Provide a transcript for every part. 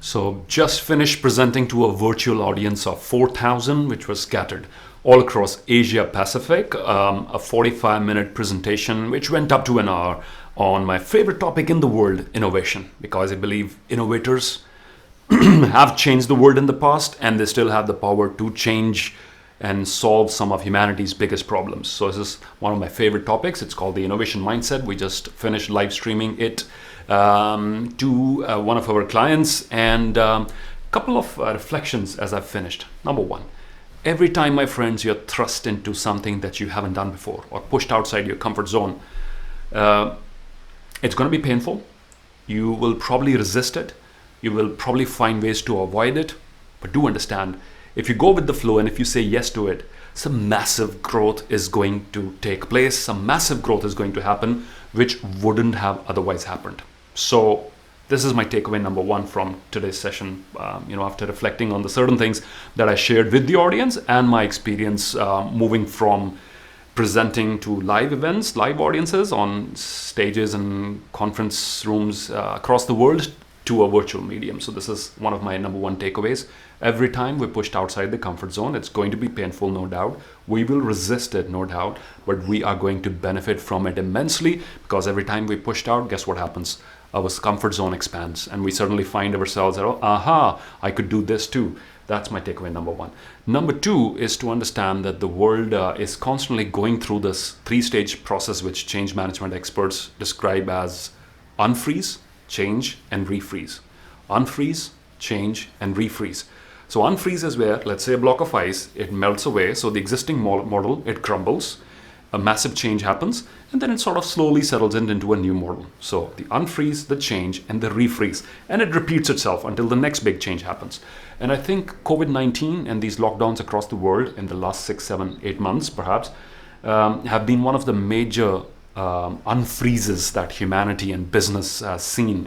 So just finished presenting to a virtual audience of 4,000, which was scattered all across Asia Pacific. A 45-minute presentation, which went up to an hour, on my favorite topic in the world, innovation, because I believe innovators have changed the world in the past, and they still have the power to change and solve some of humanity's biggest problems. So this is one of my favorite topics. It's called the innovation mindset. We just finished live streaming it to one of our clients, and a couple of reflections as I've finished. Number one, every time, my friends, you're thrust into something that you haven't done before or pushed outside your comfort zone, it's going to be painful. You will probably resist it. You will probably find ways to avoid it. But do understand, if you go with the flow and if you say yes to it, some massive growth is going to take place. Some massive growth is going to happen, which wouldn't have otherwise happened. So this is my takeaway number one from today's session. After reflecting on the certain things that I shared with the audience and my experience moving from presenting to live events, live audiences on stages and conference rooms across the world, to a virtual medium. So this is one of my number one takeaways. Every time we're pushed outside the comfort zone, it's going to be painful, no doubt. We will resist it, no doubt, but we are going to benefit from it immensely, because every time we pushed out, guess what happens? Our comfort zone expands, and we suddenly find ourselves, I could do this too. That's my takeaway number one. Number two is to understand that the world is constantly going through this three-stage process, which change management experts describe as unfreeze, change, and refreeze. Unfreeze, change, and refreeze. So unfreeze is where, let's say, a block of ice, it melts away. So the existing model, it crumbles, a massive change happens, and then it sort of slowly settles into a new model. So the unfreeze, the change, and the refreeze. And it repeats itself until the next big change happens. And I think COVID-19 and these lockdowns across the world in the last 6, 7, 8 months, perhaps, have been one of the major unfreezes that humanity and business has seen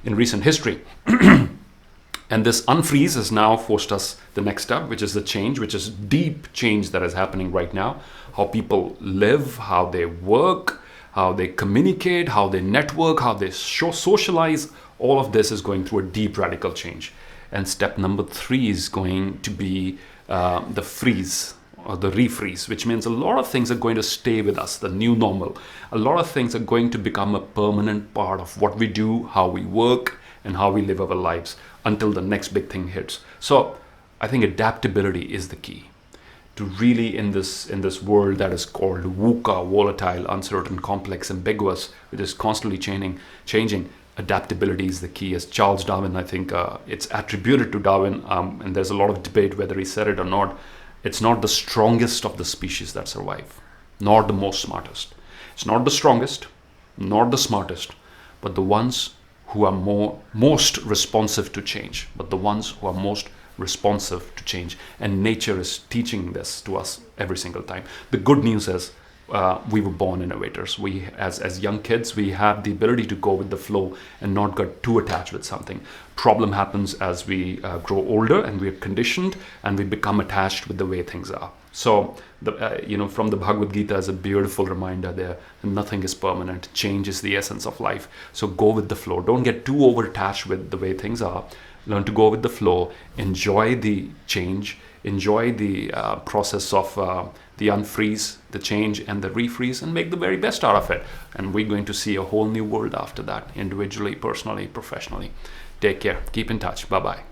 in recent history. And this unfreeze has now forced us the next step, which is the change, which is deep change that is happening right now. How people live, how they work, how they communicate, how they network, how they socialize. All of this is going through a deep radical change. And step number 3 is going to be the freeze, or the refreeze, which means a lot of things are going to stay with us, the new normal. A lot of things are going to become a permanent part of what we do, how we work, and how we live our lives until the next big thing hits. So I think adaptability is the key to really, in this world that is called VUCA, volatile, uncertain, complex, ambiguous, which is constantly changing. Adaptability is the key. As Charles Darwin, I think it's attributed to Darwin, and there's a lot of debate whether he said it or not. It's not the strongest of the species that survive, nor the most smartest. It's not the strongest, nor the smartest, but the ones who are most responsive to change, And nature is teaching this to us every single time. The good news is we were born innovators. We, as young kids, we have the ability to go with the flow and not get too attached with something. Problem happens as we grow older, and we're conditioned, and we become attached with the way things are. So, from the Bhagavad Gita is a beautiful reminder there. Nothing is permanent. Change is the essence of life. So go with the flow. Don't get too over-attached with the way things are. Learn to go with the flow. Enjoy the change. Enjoy the process of the unfreeze, the change, and the refreeze, and make the very best out of it. And we're going to see a whole new world after that, individually, personally, professionally. Take care. Keep in touch. Bye-bye.